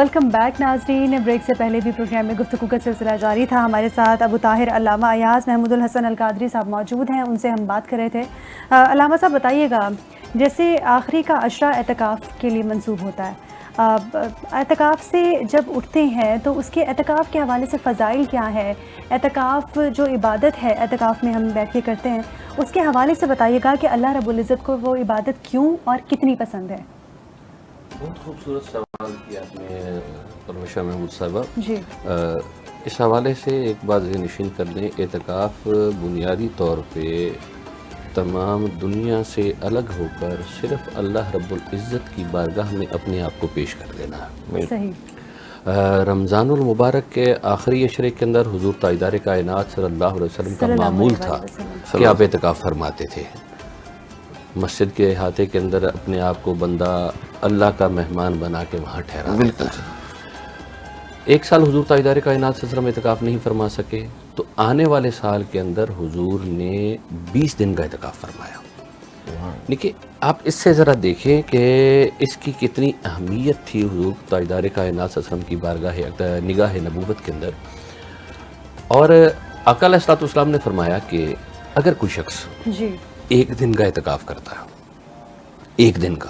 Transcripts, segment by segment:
Welcome back ناظرین. Break سے پہلے بھی پروگرام میں گفتگو کا سلسلہ جاری تھا. ہمارے ساتھ ابو طاہر علامہ ایاز محمود الحسن القادری صاحب موجود ہیں. ان سے ہم بات کر رہے تھے. علامہ صاحب بتائیے گا، جیسے آخری کا عشرہ اعتکاف کے لیے منسوب ہوتا ہے، اعتکاف سے جب اٹھتے ہیں تو اس کے اعتکاف کے حوالے سے فضائل کیا ہے؟ اعتکاف جو عبادت ہے اعتکاف میں ہم بیٹھ کے کرتے ہیں، اس کے حوالے سے بتائیے گا کہ اللہ رب العزت کو وہ عبادت کیوں اور کتنی پسند ہے؟ بہت خوبصورت سوال کیا آپ نے پروشا محمود صاحبہ. جی، اس حوالے سے ایک بات ذہن نشین کر لیں، اعتکاف بنیادی طور پہ تمام دنیا سے الگ ہو کر صرف اللہ رب العزت کی بارگاہ میں اپنے آپ کو پیش کر دینا ہے. صحیح. رمضان المبارک کے آخری عشرے کے اندر حضور تاجدار کائنات صلی اللہ علیہ وسلم کا معمول تھا کہ آپ اعتکاف فرماتے تھے. مسجد کے احاطے کے اندر اپنے آپ کو بندہ اللہ کا مہمان بنا کے وہاں ٹھہرا دیتا ہے. ایک سال حضور تاجدار کائنات صلی اللہ علیہ وسلم اعتکاف نہیں فرما سکے تو آنے والے سال کے اندر حضور نے 20 دن کا اعتکاف فرمایا. لیکن آپ اس سے ذرا دیکھیں کہ اس کی کتنی اہمیت تھی حضور تاجدار کائنات صلی اللہ علیہ وسلم کی بارگاہ نگاہ نبوت کے اندر. اور آقا علیہ الصلوۃ والسلام نے فرمایا کہ اگر کوئی شخص جی، ایک دن کا اعتکاف کرتا ہے، ایک دن کا،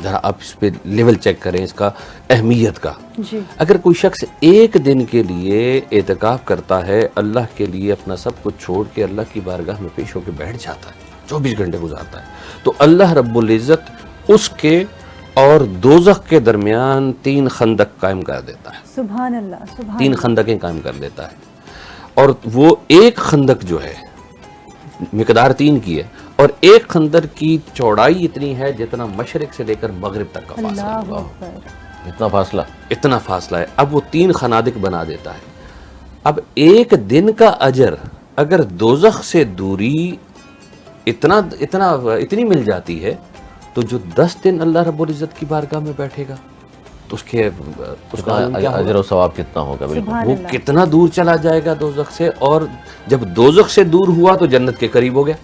ذرا آپ اس پہ لیول چیک کریں اس کا اہمیت کا. جی، اگر کوئی شخص ایک دن کے لیے اعتکاف کرتا ہے، اللہ کے لیے اپنا سب کچھ چھوڑ کے اللہ کی بارگاہ میں پیش ہو کے بیٹھ جاتا ہے، 24 گھنٹے گزارتا ہے، تو اللہ رب العزت اس کے اور دوزخ کے درمیان 3 خندق قائم کر دیتا ہے. سبحان اللہ، سبحان 3 اللہ. خندقیں قائم کر دیتا ہے. اور وہ ایک خندق جو ہے مقدار 3 کی ہے، اور ایک خندق کی چوڑائی اتنی ہے جتنا مشرق سے لے کر مغرب تک کا فاصلہ ہے. اللہ اکبر. اتنا فاصلہ ہے. اب وہ 3 خنادق بنا دیتا ہے. اب ایک دن کا اجر اگر دوزخ سے دوری اتنی مل جاتی ہے تو جو 10 دن اللہ رب العزت کی بارگاہ میں بیٹھے گا تو اس کا اجر و ثواب کتنا ہوگا. بالکل سبحان وہ اللہ. کتنا دور چلا جائے گا دوزخ سے. اور جب دوزخ سے دور ہوا تو جنت کے قریب ہو گیا.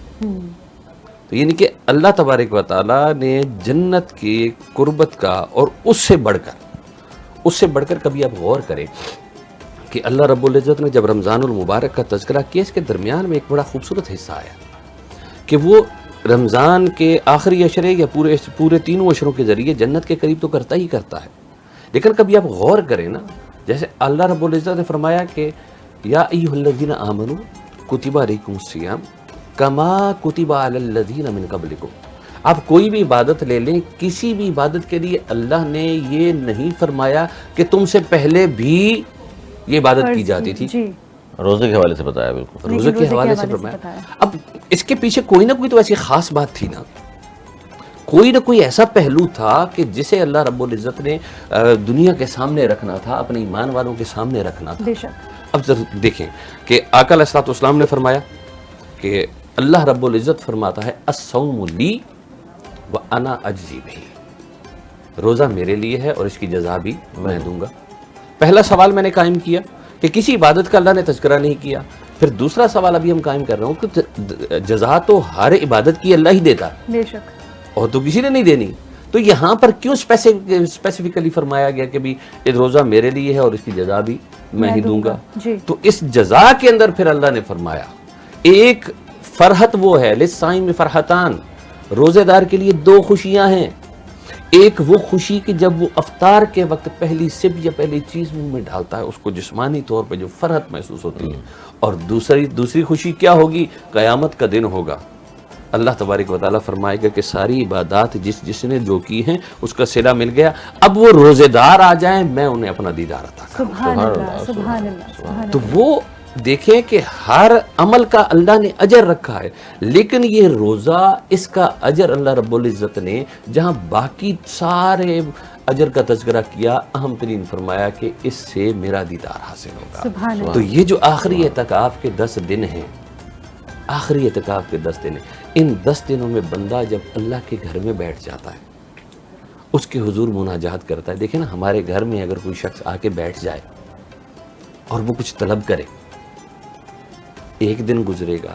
تو یعنی کہ اللہ تبارک و تعالیٰ نے جنت کی قربت کا اور اس سے بڑھ کر کبھی آپ غور کریں کہ اللہ رب العزت نے جب رمضان المبارک کا تذکرہ کیا، اس کے درمیان میں ایک بڑا خوبصورت حصہ آیا کہ وہ رمضان کے آخری عشرے یا پورے 3 عشروں کے ذریعے جنت کے قریب تو کرتا ہی کرتا ہے. لیکن کبھی آپ غور کریں نا، جیسے اللہ رب العزت نے فرمایا کہ یا ایھا الذین آمنوا کتب علیکم الصیام کما کتب علی الذین من قبلکم. آپ کوئی بھی عبادت لے لیں، کسی بھی عبادت کے لیے اللہ نے یہ نہیں فرمایا کہ تم سے پہلے بھی یہ عبادت کی جاتی تھی. جی، روزے کے حوالے سے بتایا. بالکل روزے کے حوالے سے فرمایا. اب اس کے پیچھے کوئی نہ کوئی تو ایسی خاص بات تھی نا، کوئی نہ کوئی ایسا پہلو تھا کہ جسے اللہ رب العزت نے دنیا کے سامنے رکھنا تھا، اپنے ایمان والوں کے سامنے رکھنا تھا. بے شک. اب ذرا دیکھیں کہ آقا علیہ الصلوۃ والسلام نے فرمایا کہ اللہ رب العزت فرماتا ہے الصوم لی وانا اجزی بہ. روزہ میرے لیے ہے اور اس کی جزا بھی میں دوں گا. پہلا سوال میں نے قائم کیا کہ کسی عبادت کا اللہ نے تذکرہ نہیں کیا. پھر دوسرا سوال ابھی ہم قائم کر رہے ہوں کہ جزا تو ہر عبادت کی اللہ ہی دیتا ہے، بے شک. اور تو کسی نے نہیں دینی. تو یہاں پر کیوں اسپیسیفکلی فرمایا گیا کہ بھی یہ روزہ میرے لیے ہے اور اس کی جزا بھی میں ہی دوں گا. جی، تو اس جزا کے اندر پھر اللہ نے فرمایا ایک فرحت وہ ہے للصائم فرحتان، روزے دار کے لیے 2 خوشیاں ہیں. ایک وہ خوشی کہ جب وہ افطار کے وقت پہلی سپ یا پہلی چیز منہ میں ڈالتا ہے اس کو جسمانی طور پہ جو فرحت محسوس ہوتی ہے. اور دوسری خوشی کیا ہوگی؟ قیامت کا دن ہوگا. اللہ تبارک و تعالیٰ فرمائے گا کہ ساری عبادات جس نے جو کی ہیں اس کا صلہ مل گیا. اب وہ روزے دار آ جائیں میں انہیں اپنا دیدار عطا کروں. سبحان اللہ، سبحان اللہ، سبحان تو اللہ. وہ دیکھیں کہ ہر عمل کا اللہ نے اجر رکھا ہے، لیکن یہ روزہ اس کا اجر اللہ رب العزت نے جہاں باقی سارے اجر کا تذکرہ کیا، اہم ترین فرمایا کہ اس سے میرا دیدار حاصل ہوگا. سبحان اللہ. تو یہ جو آخری اعتکاف کے 10 دن ہیں، آخری اعتکاف کے 10 دن ہیں، ان 10 دنوں میں بندہ جب اللہ کے گھر میں بیٹھ جاتا ہے، اس کے حضور مناجات کرتا ہے. دیکھیں نا، ہمارے گھر میں اگر کوئی شخص آ کے بیٹھ جائے اور وہ کچھ طلب کرے، ایک دن گزرے گا،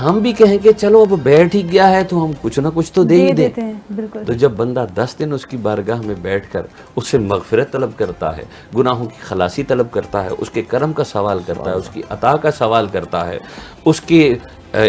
ہم بھی کہیں کہ چلو اب بیٹھ ہی گیا ہے تو ہم کچھ نہ کچھ تو دے ہی دیں. دیتے ہیں. بالکل تو جب بندہ 10 دن اس کی بارگاہ میں بیٹھ کر اس سے مغفرت طلب کرتا ہے، گناہوں کی خلاصی طلب کرتا ہے، اس کے کرم کا سوال کرتا ہے، اس کی عطا کا سوال کرتا ہے، اس کے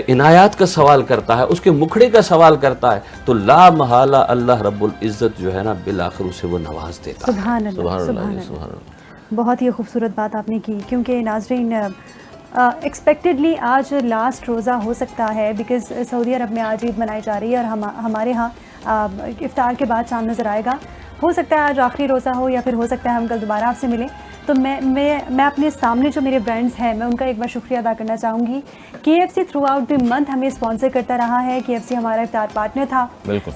عنایات کا سوال کرتا ہے، اس کے مکھڑے کا سوال کرتا ہے، تو لا محالہ اللہ رب العزت جو ہے نا بالآخر اسے وہ نواز دیتا ہے. سبحان اللہ، سبحان سبحان اللہ اللہ. سبحان اللہ. بہت ہی خوبصورت بات آپ نے کی، کیونکہ ناظرین ایکسپیکٹڈلی آج لاسٹ روزہ ہو سکتا ہے، بیکاز سعودی عرب میں آج عید منائی جا رہی ہے اور ہمارے ہاں افطار کے بعد چاند نظر آئے گا. ہو سکتا ہے آج آخری روزہ ہو یا پھر ہو سکتا ہے ہم کل دوبارہ آپ سے ملیں. تو میں اپنے سامنے جو میرے برانڈز ہیں میں ان کا ایک بار شکریہ ادا کرنا چاہوں گی. KFC through out the month ہمیں اسپانسر کرتا رہا ہے. KFC ہمارا افطار پارٹنر تھا.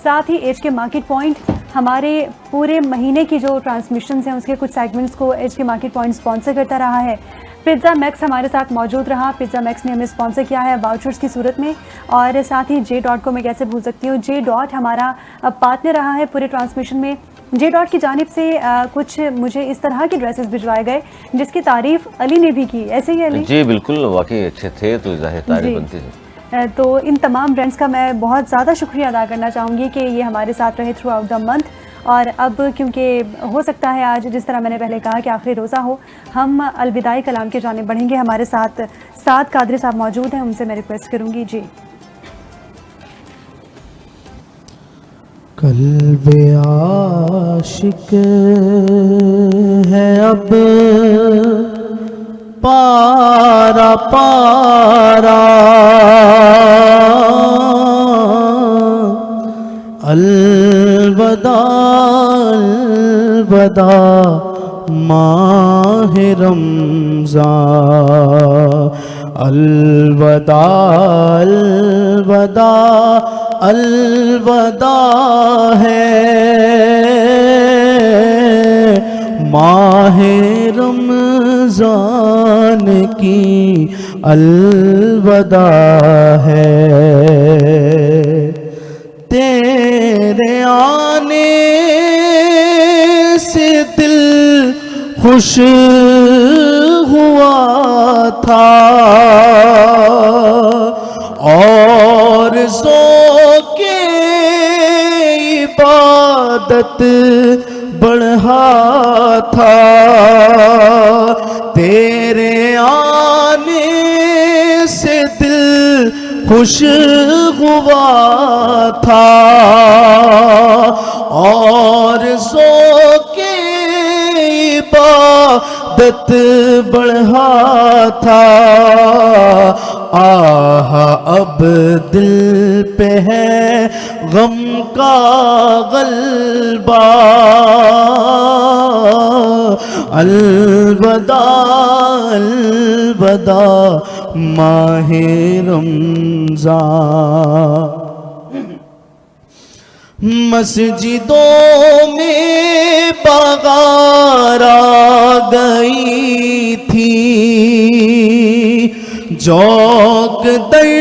ساتھ ہی HK مارکیٹ پوائنٹ ہمارے پورے مہینے کی جو ٹرانسمیشنز ہیں اس کے کچھ سیگمنٹس کو HK مارکیٹ پوائنٹ اسپانسر کرتا رہا ہے. پیزا میکس ہمارے ساتھ موجود رہا. پیزا میکس نے ہمیں اسپانسر کیا ہے واؤچرز کی صورت میں. اور ساتھ ہی J.Dot کو میں کیسے بھول سکتی ہوں، J.Dot ہمارا پارٹنر رہا ہے پورے ٹرانسمیشن میں. J.Dot کی جانب سے کچھ مجھے اس طرح کے ڈریسز بھجوائے گئے جس کی تعریف علی نے بھی کی. ایسے ہی علی؟ جی بالکل، واقعی اچھے تھے تو ظاہر تعریف بنتی تھی. تو ان تمام برانڈس کا میں بہت زیادہ شکریہ ادا کرنا چاہوں گی کہ یہ ہمارے ساتھ رہے تھرو آؤٹ دا منتھ. اور اب کیونکہ ہو سکتا ہے آج جس طرح میں نے پہلے کہا کہ آخری روزہ ہو، ہم الوداعی کلام کی جانب بڑھیں گے. ہمارے ساتھ سعد قادری صاحب موجود ہیں، ان سے میں ریکویسٹ کروں گی. جی قلب عاشق ہے اب پارا پارا، الوداع الوداع ماہ رمضان، الوداع الوداع الوداع ہے ماہ رمضان کی، الوداع ہے. تیرے آنے سے دل خوش ہوا تھا اور ذوق عبادت بڑھا تھا. تیرے آنے سے دل خوش ہوا تھا اور ذوق عبادت بڑھا تھا. آہ اب دل پہ ہے غم کا غلبہ، الوداع الوداع ماہ رمضان. مسجدوں میں بغار آ گئی تھی، جوک در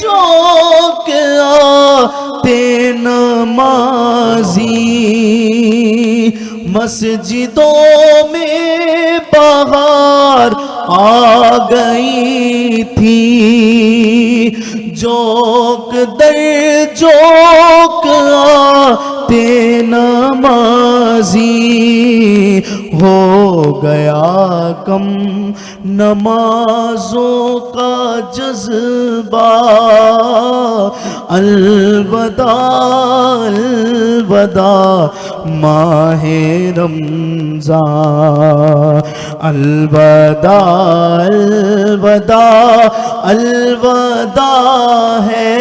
جوک آتے نمازی. مسجدوں میں بہار آ گئی تھی، جوک در جوک آتے نمازی. ہو گیا کم نمازوں کا جذبہ، الوداع الوداع ماہ رمضان، الوداع الوداع الوداع ہے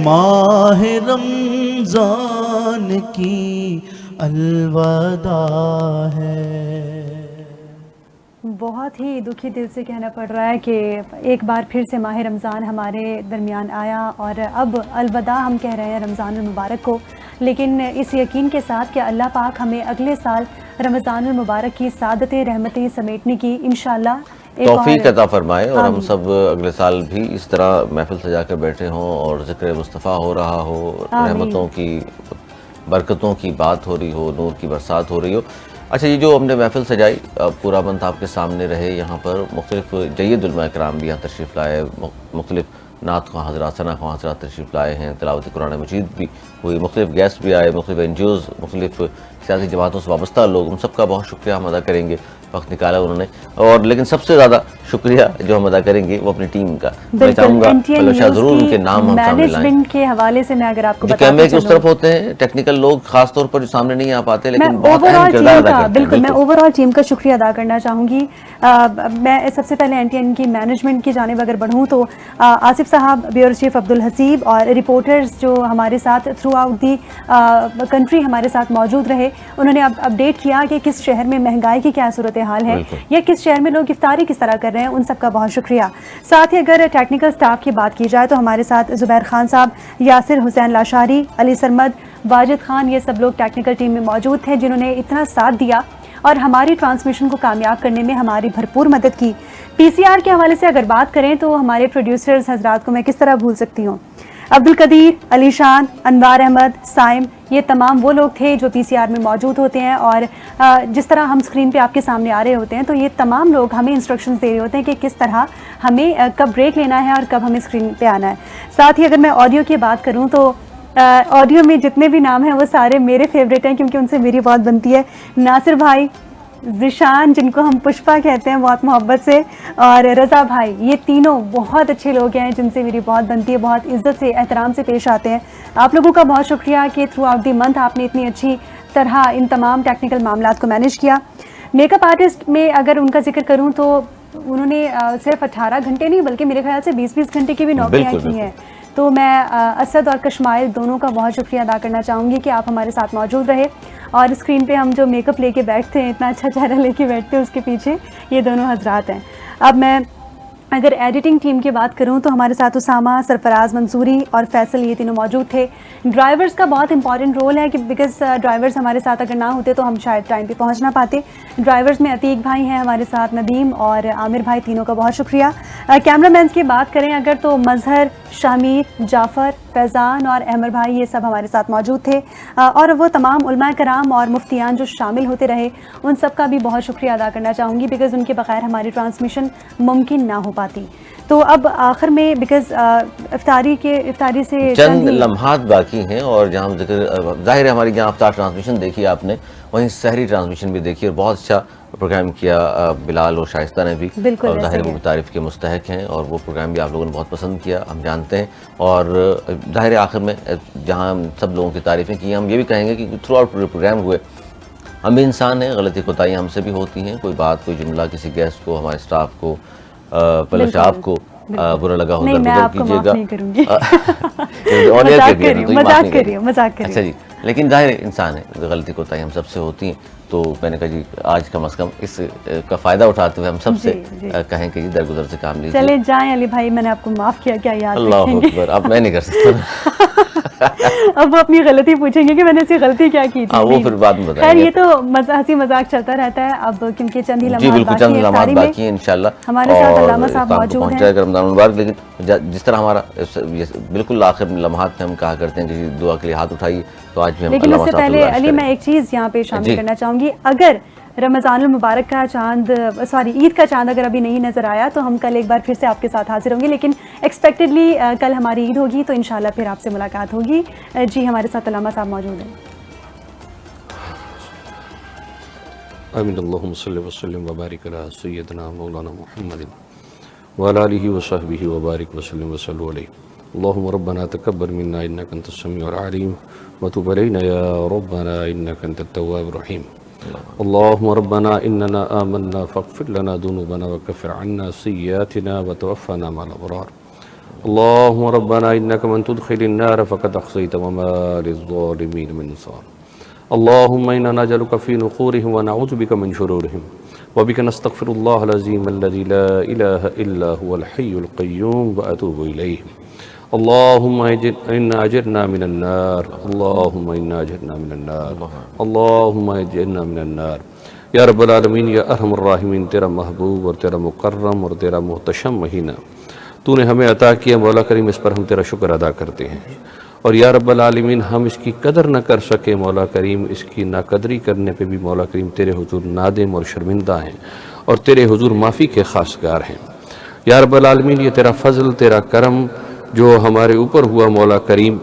ماہ رمضان کی، الوداع ہے. بہت ہی دکھی دل سے کہنا پڑ رہا ہے کہ ایک بار پھر سے ماہ رمضان ہمارے درمیان آیا اور اب الوداع ہم کہہ رہے ہیں رمضان المبارک کو، لیکن اس یقین کے ساتھ کہ اللہ پاک ہمیں اگلے سال رمضان المبارک کی سعادتیں رحمتیں سمیٹنے کی انشاءاللہ توفیق عطا فرمائے، اور ہم سب اگلے سال بھی اس طرح محفل سجا کر بیٹھے ہوں اور ذکر مصطفیٰ ہو رہا ہو، رحمتوں کی برکتوں کی بات ہو رہی ہو، نور کی برسات ہو رہی ہو. اچھا، یہ جو ہم نے محفل سجائی پورا منتھ آپ کے سامنے رہے، یہاں پر مختلف جید علماء کرام بھی یہاں تشریف لائے، مختلف نعت خواں حضرات، ثنا خواں حضرات تشریف لائے ہیں، تلاوت قرآن مجید بھی ہوئی، مختلف گیسٹ بھی آئے، مختلف این جی اوز، مختلف سیاسی جماعتوں سے وابستہ لوگ، ان سب کا بہت شکریہ ہم ادا کریں گے، وقت نکالا انہوں نے. اور لیکن سب سے زیادہ شکریہ جو ہم ادا کریں گے وہ اپنی ٹیم کا. میں چاہوں گا فیلو شاہ ضرور ان کے نام ہم سامنے لائیں. مینجمنٹ کے حوالے سے میں اگر آپ کو جو بتاتا کیمرے کے اس طرف ہوتے ہیں ٹیکنیکل لوگ خاص طور پر جو سامنے نہیں آ پاتے لیکن میں بہت اوور اہم آل کردار ٹیم ادا کا، کرتے ہیں. بالکل میں اوور آل ٹیم کا شکریہ ادا کرنا چاہوں گی. میں سب سے پہلے NTN کی مینجمنٹ کی جانب اگر بڑھوں تو آصف صاحب، بیورو چیف عبد الحسیب اور رپورٹرز جو ہمارے ساتھ تھرو آؤٹ دی کنٹری ہمارے ساتھ موجود رہے. انہوں نے اپڈیٹ کیا کہ کس شہر میں مہنگائی کی کیا صورتحال ہے یا کس شہر میں لوگ افطاری کس طرح کر رہے ہیں، ان سب کا بہت شکریہ. ساتھ ہی اگر ٹیکنیکل سٹاف کی بات کی جائے تو ہمارے ساتھ زبیر خان صاحب، یاسر حسین لاشاری، علی سرمد، واجد خان، یہ سب لوگ ٹیکنیکل ٹیم میں موجود تھے جنہوں نے اتنا ساتھ دیا اور ہماری ٹرانسمیشن کو کامیاب کرنے میں ہماری بھرپور مدد کی. PCR کے حوالے سے اگر بات کریں تو ہمارے پروڈیوسرز حضرات کو میں کس طرح بھول سکتی ہوں. عبد القدیر، علی شان، انوار احمد، سائم، یہ تمام وہ لوگ تھے جو PCR میں موجود ہوتے ہیں. اور جس طرح ہم اسکرین پہ آپ کے سامنے آ رہے ہوتے ہیں تو یہ تمام لوگ ہمیں انسٹرکشنز دے رہے ہوتے ہیں کہ کس طرح ہمیں کب بریک لینا ہے اور کب ہمیں اسکرین پہ آنا ہے. ساتھ ہی اگر میں آڈیو کی بات کروں تو آڈیو میں جتنے بھی نام ہیں وہ سارے میرے فیوریٹ ہیں کیونکہ ان سے میری بہت بنتی ہے. ناصر بھائی، ذیشان جن کو ہم پشپا کہتے ہیں بہت محبت سے، اور رضا بھائی، یہ تینوں بہت اچھے لوگ ہیں جن سے میری بہت بنتی ہے، بہت عزت سے احترام سے پیش آتے ہیں. آپ لوگوں کا بہت شکریہ کہ تھرو آؤٹ دی منتھ آپ نے اتنی اچھی طرح ان تمام ٹیکنیکل معاملات کو مینیج کیا. میک اپ آرٹسٹ میں اگر ان کا ذکر کروں تو انہوں نے صرف 18 گھنٹے نہیں بلکہ میرے خیال سے 20 گھنٹے کی بھی نوکریاں کی ہیں. تو میں اسد اور کشمائل دونوں کا بہت شکریہ ادا کرنا چاہوں گی کہ آپ ہمارے ساتھ موجود رہے. اور اسکرین پہ ہم جو میک اپ لے کے بیٹھتے ہیں، اتنا اچھا چہرہ لے کے بیٹھتے ہیں، اس کے پیچھے یہ دونوں حضرات ہیں. اب میں اگر ایڈیٹنگ ٹیم کی بات کروں تو ہمارے ساتھ اسامہ، سرفراز منصوری اور فیصل، یہ تینوں موجود تھے. ڈرائیورز کا بہت امپورٹنٹ رول ہے کہ بیکاز ڈرائیورز ہمارے ساتھ اگر نہ ہوتے تو ہم شاید ٹائم پہ پہنچ نہ پاتے. ڈرائیورز میں عتیق بھائی ہیں ہمارے ساتھ، ندیم اور عامر بھائی، تینوں کا بہت شکریہ. کیمرہ مینس کی بات کریں اگر تو مظہر، شامیر، جعفر، فیضان اور احمر بھائی، یہ سب ہمارے ساتھ موجود تھے. اور وہ تمام علماء کرام اور مفتیان جو شامل ہوتے رہے، ان سب کا بھی بہت شکریہ ادا کرنا چاہوں گی بیکاز ان کے بغیر ہماری ٹرانسمیشن ممکن نہ ہو پاتی. تو اب آخر میں بیکاز افطاری سے چند لمحات باقی ہیں اور جہاں ہم ذکر ظاہر ہے ہماری جہاں افطار ٹرانسمیشن دیکھی آپ نے، وہیں سحری ٹرانسمیشن بھی دیکھی اور بہت اچھا پروگرام کیا بلال اور شائستہ نے بھی، اور ظاہر وہ تعریف کے مستحق ہیں اور وہ پروگرام بھی آپ لوگوں نے بہت پسند کیا، ہم جانتے ہیں. اور ظاہر آخر میں جہاں سب لوگوں کی تعریفیں کی، ہم یہ بھی کہیں گے کہ تھرو آؤٹ پروگرام ہوئے ہم بھی انسان ہیں، غلطی کوتاہیاں ہم سے بھی ہوتی ہیں. کوئی بات، کوئی جملہ کسی گیسٹ کو، ہمارے اسٹاف کو، پہلے آپ کو برا لگا ہو درگزر کیجیے گا. مذاق اچھا جی، لیکن ظاہر انسان ہے، غلطی کوتاہی ہم سب سے ہوتی ہیں. تو میں نے کہا جی آج کم از کم اس کا فائدہ اٹھاتے ہوئے ہم سب سے کہیں کہ جی درگزر سے کام لیجیے. چلے جائیں علی بھائی، میں نے آپ کو معاف کیا، کیا یاد اللہ اکبر. اب میں نہیں کر سکتا. اب وہ اپنی غلطی پوچھیں گے کہ میں نے ایسی غلطی کیا کی تھی. وہ پھر بعد میں بتائیں خیر گے. یہ تو ہنسی مذاق چلتا رہتا ہے اب کیونکہ چند ہی جی بالکل چند لمحات باقی ہیں انشاءاللہ. ہمارے ساتھ علامہ صاحب موجود ہیں. رمضان المبارک. لیکن جس طرح ہمارا بالکل آخر لمحات میں ہم کہا کرتے ہیں کہ دعا کے لیے ہاتھ اٹھائیے، تو آج بھی ہم لیکن اس سے پہلے علی میں ایک چیز یہاں پہ شامل کرنا چاہوں گی. اگر رمضان المبارک کا چاند عید کا چاند اگر ابھی نہیں نظر آیا تو ہم کل ایک بار پھر سے آپ کے ساتھ حاضر ہوں گے، لیکن ایکسپیکٹڈلی کل ہماری عید ہوگی تو انشاءاللہ پھر آپ سے ملاقات ہوگی. جی ہمارے ساتھ علامہ صاحب موجود ہیں. آمین. اللہم صلی وسلم وبارک علی سیدنا مولانا محمد وعلی آلہ وصحبہ وبارک وسلم وصلوا علیہ. اللہم ربنا تقبل منا انک انت السمیع العلیم وتب علینا یا ربنا انک انت التواب الرحیم. اللہم ربنا اننا آمنا فاغفر لنا ذنوبنا وکفر عنا سیئاتنا وتوفنا مع الابرار. اللہم ربنا انک من تدخل النار فقد اخزیت وما للظالمین من نصار. اللہم انا نجعلک فی نحورہم ونعوذ بک من شرورہم وبک نستغفر اللہ العظیم الذی لا الہ الا هو الحی القیوم واتوب الیہ. اللہم انا اجرنا من النار. اللہم انا اجرنا من النار. اللہم اجرنا من النار. یا رب العالمین، یا ارحم الراحمین، تیرا محبوب اور تیرا مکرم اور تیرا محتشم مہینہ تو نے ہمیں عطا کیا مولا کریم، اس پر ہم تیرا شکر ادا کرتے ہیں. اور یا رب العالمین ہم اس کی قدر نہ کر سکے مولا کریم، اس کی ناقدری کرنے پہ بھی مولا کریم تیرے حضور نادم اور شرمندہ ہیں اور تیرے حضور معافی کے خواستگار ہیں۔ یا رب العالمین یہ تیرا فضل، تیرا کرم جو ہمارے اوپر ہوا مولا کریم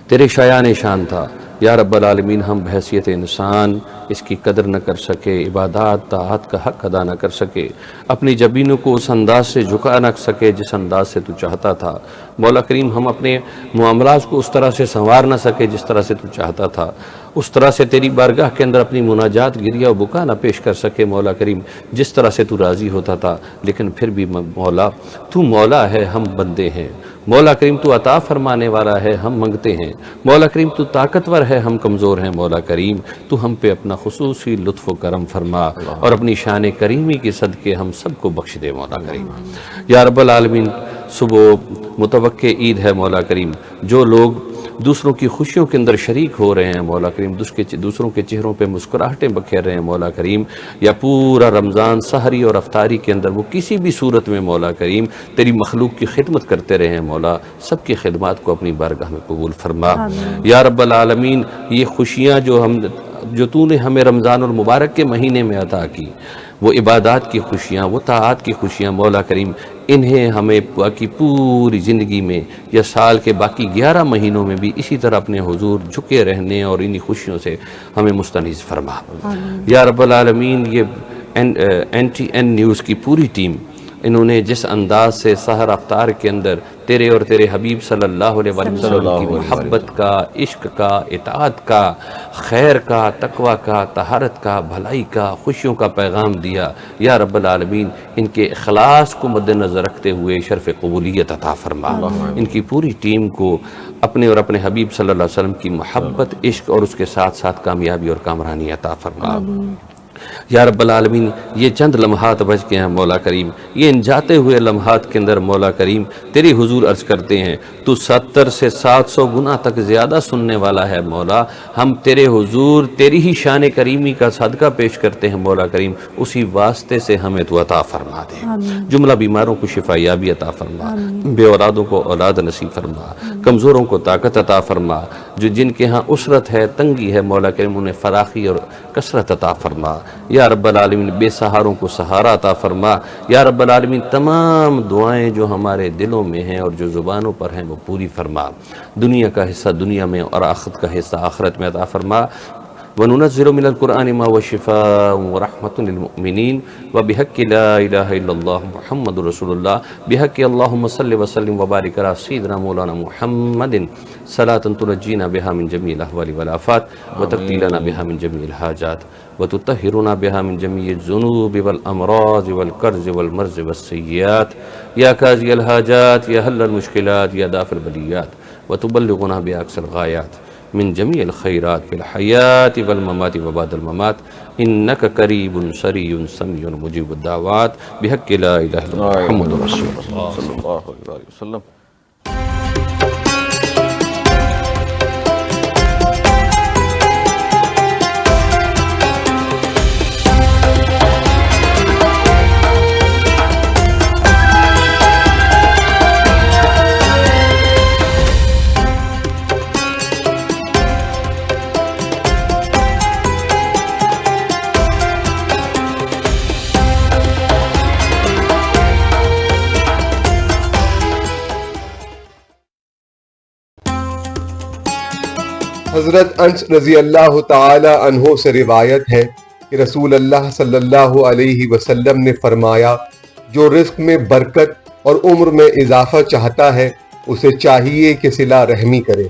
تیرے شایان شان تھا۔ یا رب العالمین ہم بحیثیت انسان اس کی قدر نہ کر سکے، عبادات طاعت کا حق ادا نہ کر سکے، اپنی جبینوں کو اس انداز سے جھکا نہ سکے جس انداز سے تو چاہتا تھا مولا کریم، ہم اپنے معاملات کو اس طرح سے سنوار نہ سکے جس طرح سے تو چاہتا تھا، اس طرح سے تیری بارگاہ کے اندر اپنی مناجات گریہ و بکا نہ پیش کر سکے مولا کریم جس طرح سے تو راضی ہوتا تھا۔ لیکن پھر بھی مولا تو مولا ہے، ہم بندے ہیں، مولا کریم تو عطا فرمانے والا ہے، ہم منگتے ہیں، مولا کریم تو طاقتور ہے، ہم کمزور ہیں، مولا کریم تو ہم پہ اپنا خصوصی لطف و کرم فرما اور اپنی شان کریمی کے صدقے ہم سب کو بخش دے مولا کریم۔ یا رب العالمین صبح متوقع عید ہے مولا کریم، جو لوگ دوسروں کی خوشیوں کے اندر شریک ہو رہے ہیں مولا کریم، دوسروں کے چہروں پہ مسکراہٹیں بکھیر رہے ہیں مولا کریم، یا پورا رمضان سحری اور افطاری کے اندر وہ کسی بھی صورت میں مولا کریم تیری مخلوق کی خدمت کرتے رہے ہیں مولا، سب کی خدمات کو اپنی بارگاہ میں قبول فرما۔ یا رب العالمین یہ خوشیاں جو تو نے ہمیں رمضان المبارک کے مہینے میں عطا کی، وہ عبادات کی خوشیاں، وہ طاعات کی خوشیاں مولا کریم، انہیں ہمیں باقی پوری زندگی میں یا سال کے باقی 11 مہینوں میں بھی اسی طرح اپنے حضور جھکے رہنے اور انہی خوشیوں سے ہمیں مستنیز فرما۔ یا رب العالمین یہ NTN نیوز کی پوری ٹیم، انہوں نے جس انداز سے سحر افطار کے اندر تیرے اور تیرے حبیب صلی اللہ علیہ وسلم کی محبت کا، عشق کا، اطاعت کا، خیر کا، تقوی کا، طہارت کا، بھلائی کا، خوشیوں کا پیغام دیا، یا رب العالمین ان کے اخلاص کو مد نظر رکھتے ہوئے شرف قبولیت عطا فرما۔ ان کی پوری ٹیم کو اپنے اور اپنے حبیب صلی اللہ علیہ وسلم کی محبت، عشق اور اس کے ساتھ ساتھ کامیابی اور کامرانی عطا فرما۔ یا رب العالمین یہ چند لمحات بچ کے ہیں مولا کریم، یہ ان جاتے ہوئے لمحات کے اندر مولا کریم تیری حضور عرض کرتے ہیں تو 70 سے 700 گنا تک زیادہ سننے والا ہے مولا، ہم تیرے حضور تیری ہی شان کریمی کا صدقہ پیش کرتے ہیں مولا کریم، اسی واسطے سے ہمیں تو عطا فرما دے۔ جملہ بیماروں کو شفا یابی عطا فرما، بے اولادوں کو اولاد نصیب فرما، کمزوروں کو طاقت عطا فرما، جو جن کے ہاں اسرت ہے، تنگی ہے مولا کریم انہیں فراخی اور کثرت عطا فرما۔ یا رب العالمین بے سہاروں کو سہارا عطا فرما۔ یا رب العالمین تمام دعائیں جو ہمارے دلوں میں ہیں اور جو زبانوں پر ہیں وہ پوری فرما، دنیا کا حصہ دنیا میں اور آخرت کا حصہ آخرت میں عطا فرما۔ وَنُنَزِّلُ مِنَ الْقُرْآنِ مَا هُوَ شِفَاءٌ وَرَحْمَةٌ لِلْمُؤْمِنِينَ وَبِحَقِّ لَا إِلَهَ إِلَّا اللَّهُ مُحَمَّدٌ رَسُولُ اللَّهِ بِحَقِّ اللَّهُمَّ صَلِّ وَسَلِّمْ وَبَارِكْ عَلَى سَيِّدِنَا مَوْلَانَا مُحَمَّدٍ صَلَاةً تُنَجِّينَا بِهَا مِنْ جَمِيعِ الْأَهْوَالِ وَالْآفَاتِ وَتَقْضِي لَنَا بِهَا مِنْ جَمِيعِ الْحَاجَاتِ وَتُطَهِّرُنَا بِهَا مِنْ جَمِيعِ الذُّنُوبِ وَالْأَمْرَاضِ وَالْكَرْزِ وَالْمَرْزِ وَالسَّيِّئَاتِ يا قاضي الحاجات يا حل المشكلات يا دافع البليات وتبلغنا بأقصى الغايات من جميع الخيرات في الحياة والممات وبعد الممات إنك قريب سري سميع مجيب الدعوات بحق لا إله إلا الله محمد رسول الله صلى الله عليه وسلم۔ حضرت انس رضی اللہ تعالی عنہ سے روایت ہے کہ رسول اللہ صلی اللہ علیہ وسلم نے فرمایا، جو رزق میں برکت اور عمر میں اضافہ چاہتا ہے اسے چاہیے کہ صلہ رحمی کرے۔